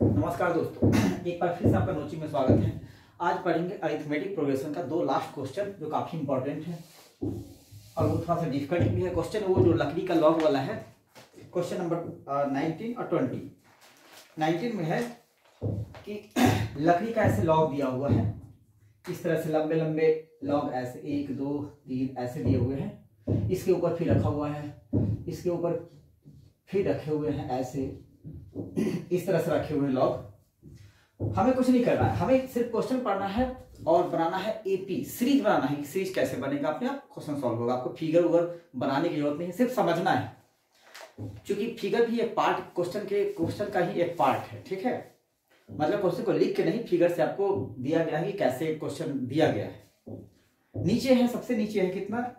नमस्कार दोस्तों, एक बार फिर से आपका नोची में स्वागत है। आज पढ़ेंगे अरिथमेटिक प्रोग्रेशन का दो लास्ट क्वेश्चन जो काफी इंपॉर्टेंट है और वो थोड़ा सा डिफिकल्ट भी है। क्वेश्चन वो जो लकड़ी का लॉग वाला है, क्वेश्चन नंबर 19 और 20। 19 में है कि लकड़ी का ऐसे लॉग दिया हुआ है, इस तरह से लंबे लंबे लॉग ऐसे 1 2 3 ऐसे दिए हुए हैं। इसके ऊपर फिर रखा हुआ है, इसके ऊपर फिर रखे हुए हैं, ऐसे इस तरह से रखे हुए लॉग। हमें कुछ नहीं करना है, हमें सिर्फ क्वेश्चन पढ़ना है और बनाना है एपी सीरीज बनाना है। सीरीज कैसे बनेगा, अपने आप क्वेश्चन सॉल्व होगा। आपको फिगर उगर बनाने की जरूरत नहीं है, सिर्फ समझना है, क्योंकि फिगर भी एक पार्ट क्वेश्चन का ही एक पार्ट है। ठीक है, मतलब क्वेश्चन को लिख के नहीं, फिगर से आपको दिया गया है कि कैसे क्वेश्चन दिया गया है। नीचे है, सबसे नीचे है कितना,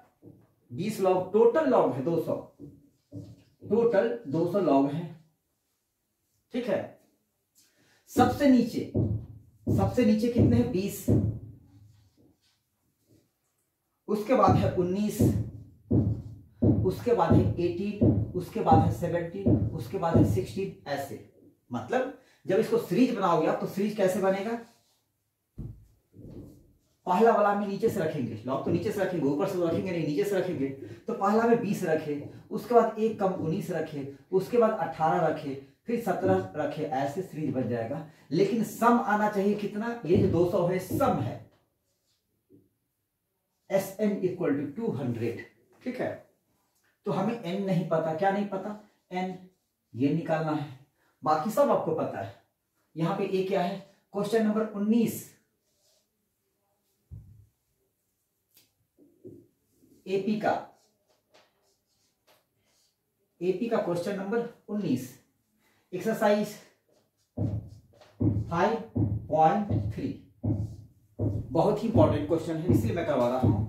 20 लॉग। टोटल लॉग है 200, टोटल 200 लॉग है। ठीक है, सबसे नीचे कितने हैं, 20। उसके बाद है 19, उसके बाद है 18, उसके बाद है 17, उसके बाद है 16। ऐसे मतलब जब इसको सीरीज बनाओगे आप, तो सीरीज कैसे बनेगा, पहला वाला में नीचे से रखेंगे लॉग, तो नीचे से रखेंगे, ऊपर से तो रखेंगे नहीं, नीचे से रखेंगे। तो पहला में 20 रखे, उसके बाद 1 कम 19 रखे, उसके बाद 18 रखे, फिर 17 रखे, ऐसे सीरीज बन जाएगा। लेकिन सम आना चाहिए कितना, ये जो 200 है सम है, Sn इक्वल टू 200। ठीक है, तो हमें n नहीं पता। क्या नहीं पता, n ये निकालना है, बाकी सब आपको पता है। यहां पे a क्या है, क्वेश्चन नंबर 19 एपी का क्वेश्चन नंबर 19, एक्सरसाइज 5.3। बहुत ही इंपॉर्टेंट क्वेश्चन है, इसलिए मैं करवा रहा हूं।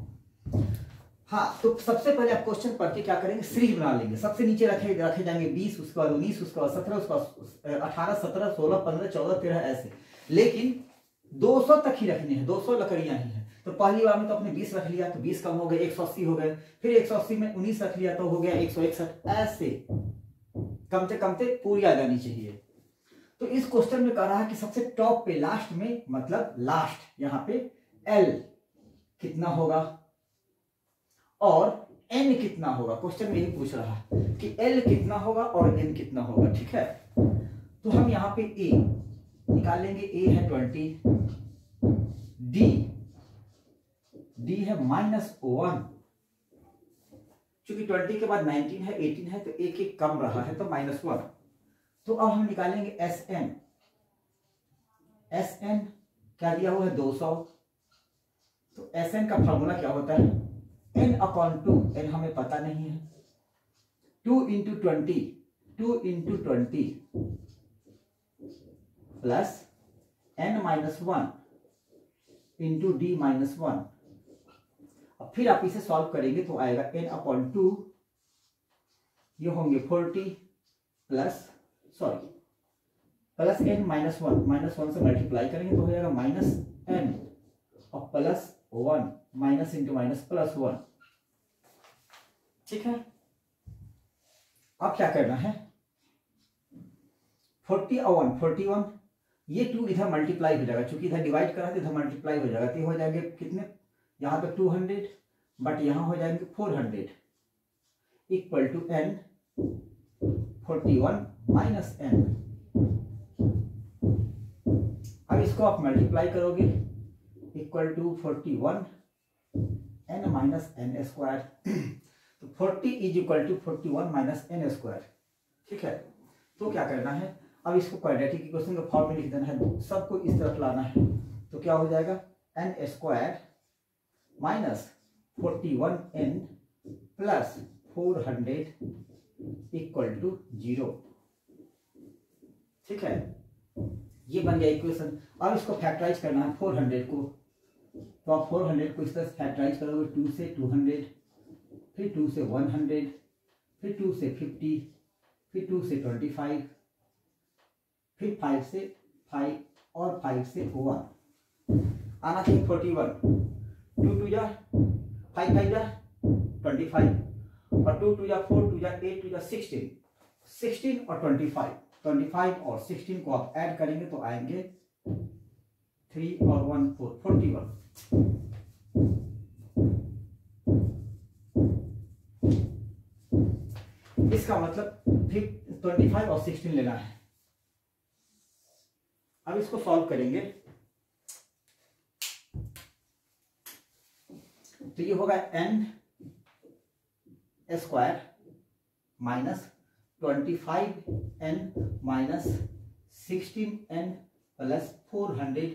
हाँ, तो सबसे पहले आप क्वेश्चन पढ़ के क्या करेंगे, सीरीज बना लेंगे। सबसे नीचे रखे जाएंगे 20, उसके बाद 19, उसके बाद 17, उसके बाद 18, 17, 16, 15, 14, 13 ऐसे। लेकिन 200 तक ही रखने हैं, 200 लकड़ियां ही हैं। तो पहली बार में तो अपने 20 रख लिया, तो 20 कम हो गए, 180 हो गए। फिर 180 में 19 रख लिया तो हो गया 161। ऐसे कमते कमते पूरी आ जानी चाहिए। तो इस क्वेश्चन में कह रहा है कि सबसे टॉप पे लास्ट में, मतलब लास्ट यहां पे L कितना होगा और N कितना होगा। क्वेश्चन में यही पूछ रहा है कि L कितना होगा और N कितना होगा। ठीक है, तो हम यहां पे A निकाल लेंगे। A है 20, D है -1, क्योंकि 20 के बाद 19 है, 18 है, तो एक एक कम रहा है, तो -1। तो अब हम निकालेंगे Sn क्या दिया हुआ है, 200। तो Sn का फॉर्मूला क्या होता है, n/2। n हमें पता नहीं है, 2 × 20 प्लस n-1 × d-1। अब फिर आप इसे सॉल्व करेंगे तो आएगा n/2, ये होंगे 40 प्लस n-1 से मल्टीप्लाई करेंगे तो हो जाएगा -n और +1, माइनस इंटू माइनस +1। ठीक है, अब क्या करना है, 40 और 1 41, ये 2 इधर मल्टीप्लाई हो जाएगा, क्योंकि इधर डिवाइड करा तो इधर मल्टीप्लाई हो जाएगा। तो हो जाएंगे कितने, यहां पे 200 बट यहां हो जाएंगे 400 equal to n 41 minus n। अब इसको आप मल्टीप्लाई करोगे, equal to 41 n minus n square. तो 40 is equal to 41 minus n square. ठीक है, तो क्या करना है, अब इसको क्वाड्रेटिक इक्वेशन का फॉर्म में लिख देना है, सबको इस तरफ लाना है। तो क्या हो जाएगा, n square minus 41n plus 400 equal to 0। ठीक है, ये बन गया इक्वेशन। अब इसको फैक्टराइज करना है 400 को, तो आप 400 को इस तरह से फैक्टराइज करोगे, 2 से 200, फिर 2 से 100, फिर 2 से 50, फिर 2 से 25, फिर 5 से 5 और 5 से 1 आना चाहिए 41। 2 2 जा 5 5 जा 25 और 2 2 जा 4 2 जा 8 2 जा 16 और 25। 25 और 16 को आप ऐड करेंगे तो आएंगे 3 और 1 4 41। इसका मतलब फिर 25 और 16 लेना है। अब इसको सॉल्व करेंगे तो ये होगा n square minus 25n minus 16n plus 400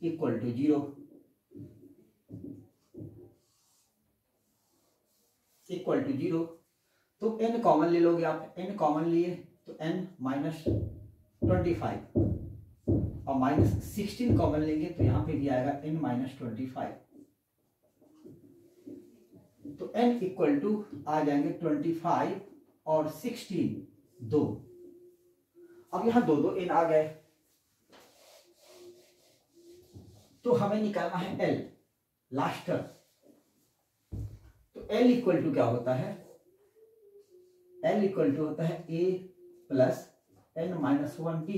equal to 0 equal to 0। तो n कॉमन ले लोगे आप, n कॉमन लिए तो n माइनस 25 और माइनस 16 कॉमन लेंगे तो यहां पे भी आएगा n माइनस 25। तो n इक्वल टू आ जाएंगे 25 और 16 2। अब यहां दो n आ गए तो हमें निकालना है l लास्ट टर्म। तो l इक्वल टू क्या होता है, l इक्वल टू होता है a plus n minus 1d।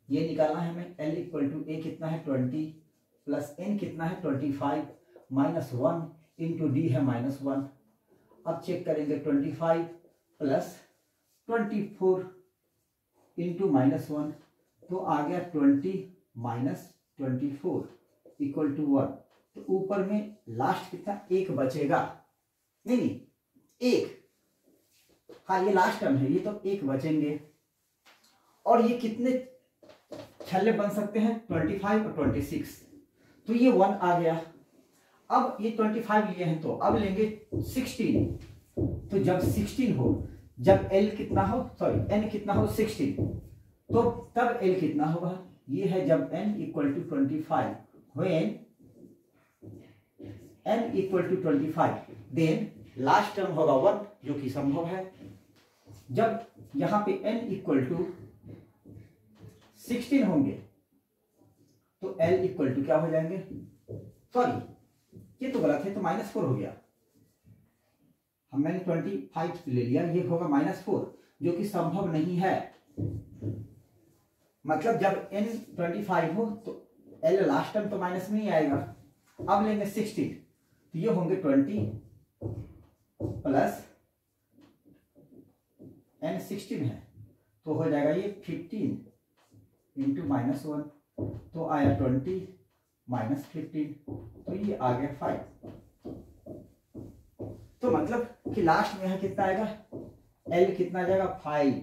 ये निकालना है हमें। l इक्वल टू a कितना है 20 प्लस n कितना है 25 माइनस 1 इंटू डी है माइनस 1। अब चेक करेंगे 25 प्लस 24 इंटू माइनस 1 तो आ गया 20 माइनस 24 इक्वल टू 1। तो ऊपर में लास्ट कितना एक बचेगा, नहीं एक, हाँ ये लास्ट टर्म है, ये तो एक बचेंगे। और ये कितने छल्ले बन सकते हैं 25 और 26, तो ये 1 आ गया। अब ये 25 लिए हैं तो अब लेंगे 16। तो जब 16 हो, जब l कितना हो, सॉरी n कितना हो 16, तो तब l कितना होगा, ये है जब n equal to 25, when n equal to 25 then last term होगा 1 जो कि संभव है। जब यहां पे n इक्वल टू 16 होंगे तो l इक्वल टू क्या हो जाएंगे, सॉरी ये तो गलत है, तो -4 हो गया। हम मैंने 25 ले लिया, ये होगा -4 जो कि संभव नहीं है। मतलब जब n 25 हो तो l लास्ट टर्म तो माइनस में ही आएगा। अब लेंगे 16 तो ये होंगे 20 प्लस n 16 है तो हो जाएगा ये 15 इंटू -1 तो आया 20 माइनस 15 तो ये आ गया 5। तो मतलब कि लास्ट में यहां कितना आएगा, l कितना जाएगा 5।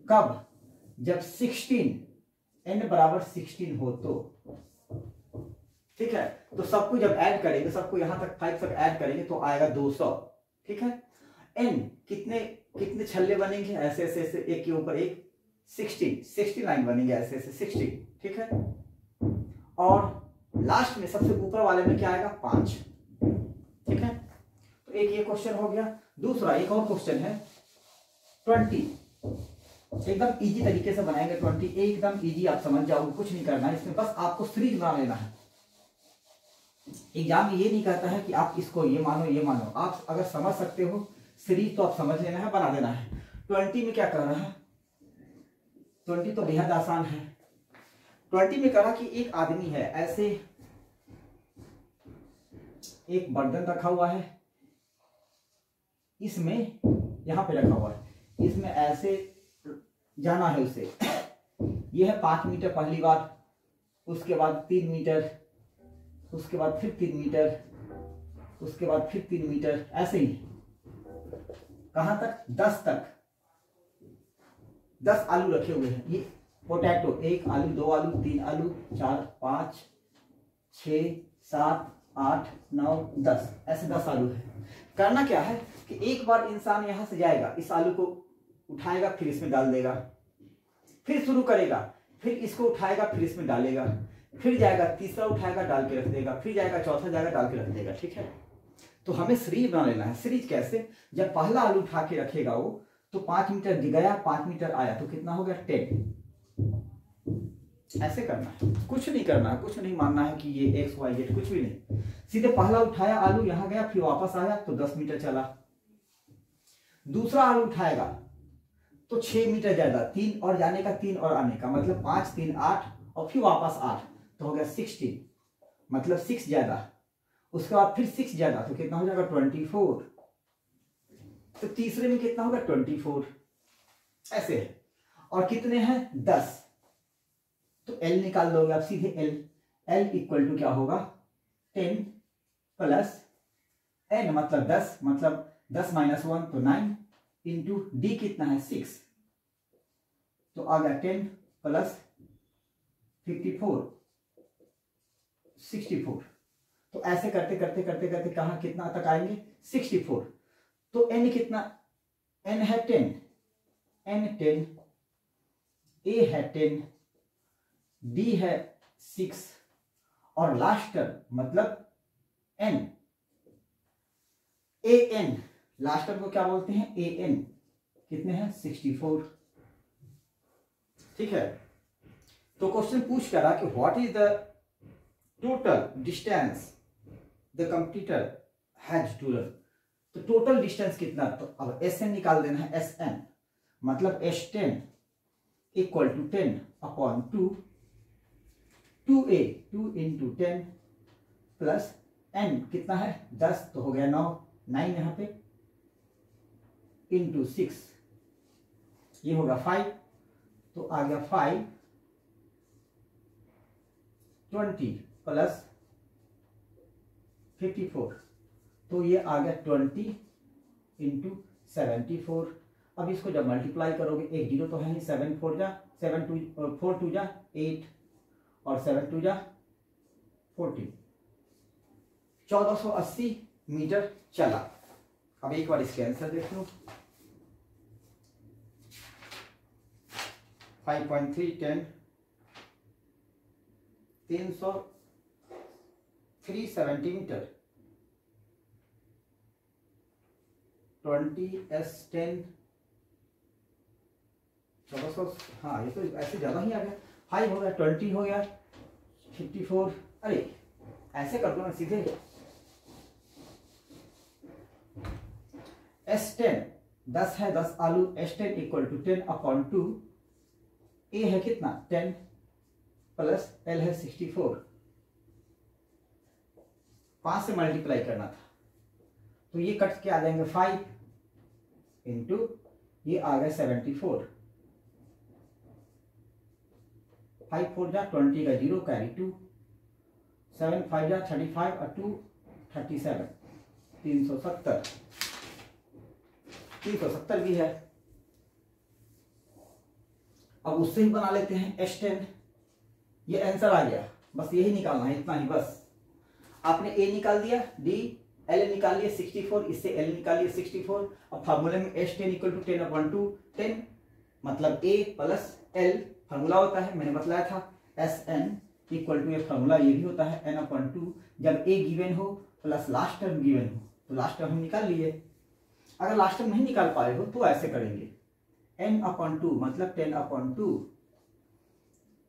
कब, जब 16 n बराबर 16 हो तो, ठीक है। तो सबको जब ऐड करेंगे, सबको यहां तक 5 तक ऐड करेंगे तो आएगा 200, ठीक है। n कितने कितने छल्ले बनेंगे, ऐसे ऐसे ऐसे एक के ऊपर एक 16 लाइन बनेंगे ऐसे ऐसे 16, ठीक है। और लास्ट में सबसे ऊपर वाले में क्या आएगा 5, ठीक है। तो एक ये क्वेश्चन हो गया। दूसरा एक और क्वेश्चन है 20, एकदम इजी तरीके से बनाएंगे 20, एकदम इजी, आप समझ जाओगे, कुछ नहीं करना है इसमें, बस आपको सीरीज बना लेना है। एग्जाम ये नहीं कहता है कि आप इसको ये मानो ये मानो, आप अगर समझ सकते हो सीरीज तो आप समझ लेना है, बना देना है। 20 में क्या कर रहा है, 20 तो बेहद आसान है। 20 में कहा कि एक आदमी है, ऐसे एक बर्तन रखा हुआ है, इसमें यहां पे रखा हुआ है, इसमें ऐसे जाना है उसे। यह है 5 मीटर पहली बार, उसके बाद 3 मीटर, उसके बाद फिर 3 मीटर, उसके बाद फिर 3 मीटर, ऐसे ही कहां तक 10 तक। 10 आलू रखे हुए हैं, ये पोटैटो, 1 आलू 2 आलू 3 आलू 4 5 6 7 8 9 10, ऐसे 10 आलू है। करना क्या है कि एक बार इंसान यहां से जाएगा, इस आलू को उठाएगा, फिर इसमें डाल देगा, फिर शुरू करेगा, फिर इसको उठाएगा, फिर इसमें डालेगा, फिर जाएगा तीसरा उठाएगा, डाल के रख देगा, फिर जाएगा चौथा, जाएगा डाल के रख देगा, ठीक है। तो हमें सीरीज बना लेना है। सीरीज कैसे, जब पहला आलू उठा के रखेगा वो, तो 5 मीटर गया, 5 मीटर आया, तो कितना हो गया 10। ऐसे करना है, कुछ नहीं करना है, कुछ नहीं मानना है कि ये एक्स वाई जेड, कुछ भी नहीं। सीधे पहला उठाया आलू, यहां गया, फिर वापस आया तो 10 मीटर चला। दूसरा आलू उठाएगा तो 6 मीटर ज्यादा, 3 और जाने का 3 और आने का, मतलब 5 3 8 और फिर वापस 8, तो हो गया 16, मतलब 6 ज्यादा, उसके बाद फिर 6 ज्यादा, तो कितना हो जाएगा 24। तो तीसरे में कितना होगा 24, ऐसे है। और कितने हैं 10, तो L निकाल दोगे आप सीधे, L इक्वल टू क्या होगा 10 प्लस N मतलब 10, मतलब 10 माइनस 1 तो 9 इंटू D कितना है 6, तो आ गया 10 प्लस 54 64। तो ऐसे करते करते करते करते कहां कितना तक आएंगे 64। तो N कितना, N है 10, N 10, A है 10, D है 6 और लास्ट टर्म मतलब N, AN लास्ट टर्म को क्या बोलते हैं AN, कितने हैं 64। ठीक है, तो क्वेश्चन पूछ कर रहा कि what is the total distance the computer has to run, तो टोटल डिस्टेंस कितना, तो अब SN निकाल देना है, SN मतलब S10 equal to 10 upon 2, 2A 2 into 10 plus N कितना है 10, तो हो गया 9 यहाँ पे इंटू 6, ये होगा 5, तो आ गया 5 20 प्लस 54, तो ये आ गया 20 इंटू 74। अब इसको जब मल्टीप्लाई करोगे, एक जीरो तो है ही, 7 4 जा 7 2 4 2 जा 8 और 7 2 जा 14, 1480 मीटर चला। अब एक बार इसके आंसर देख लो, 5.3 10 370 मीटर, 20 S10 1400, हाँ ये तो ऐसे ज्यादा ही आ गया, 5 हो गया 20 हो गया 54, अरे ऐसे कर दो ना सीधे, S10 10 है 10 आलू, S10 equal to 10 upon 2, A है कितना 10 प्लस L है 64, 5 से मल्टीप्लाई करना था, तो ये कट के आ जाएंगे 5 इंटू ये आ गया 74, 5 4 जा 20 का 0 कैरी 2, 7 5 जा 35 और 2 37, 370 भी है। अब उससे ही बना लेते हैं S10, ये आंसर आ गया, बस यही निकालना है, इतना ही बस। आपने A निकाल दिया, D L निकाल लिया 64, इससे L निकाल लिया 64। अब फार्मूले में S10 इक्वल टू 10 अपॉन 2, 10 मतलब A प्लस L फार्मूला होता है, मैंने बताया था SN इक्वल टू, ये फार्मूला ये भी होता है N अपॉन 2, जब A गिवन हो प्लस लास्ट टर्म गिवन हो, तो लास्ट टर्म हम निकाल लिए। अगर लास्ट टर्म नहीं निकाल पाए हो तो ऐसे करेंगे, N अपॉन 2 मतलब 10 अपॉन 2,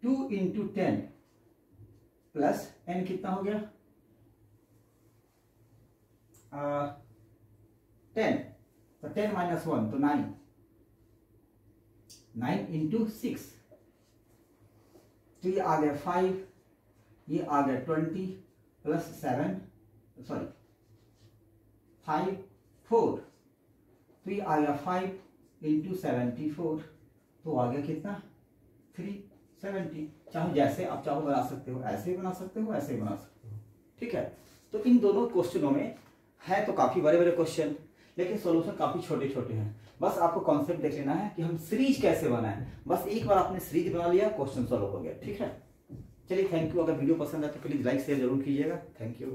2 इंटू 10 प्लस N कितना हो गया 10, तो 10 माइनस 1 तो 9, 9 इंटू 6, तो ये आ गया 5, ये आ गया 20 प्लस 7 सॉरी 5 4, तो ये आ गया 5 इंटू 74, तो आ गया कितना 370। चाहो जैसे आप चाहो बना सकते हो, ऐसे बना सकते हो, ऐसे बना सकते हो, ठीक है। तो इन दोनों क्वेश्चनों में है तो काफी बड़े बड़े क्वेश्चन, लेकिन सॉल्यूशन काफी छोटे छोटे हैं। बस आपको कॉन्सेप्ट देख लेना है कि हम सीरीज कैसे बनाएं, बस एक बार आपने सीरीज बना लिया, क्वेश्चन सॉल्व हो गया, ठीक है। चलिए थैंक यू। अगर वीडियो पसंद है तो प्लीज लाइक शेयर जरूर कीजिएगा। Thank you.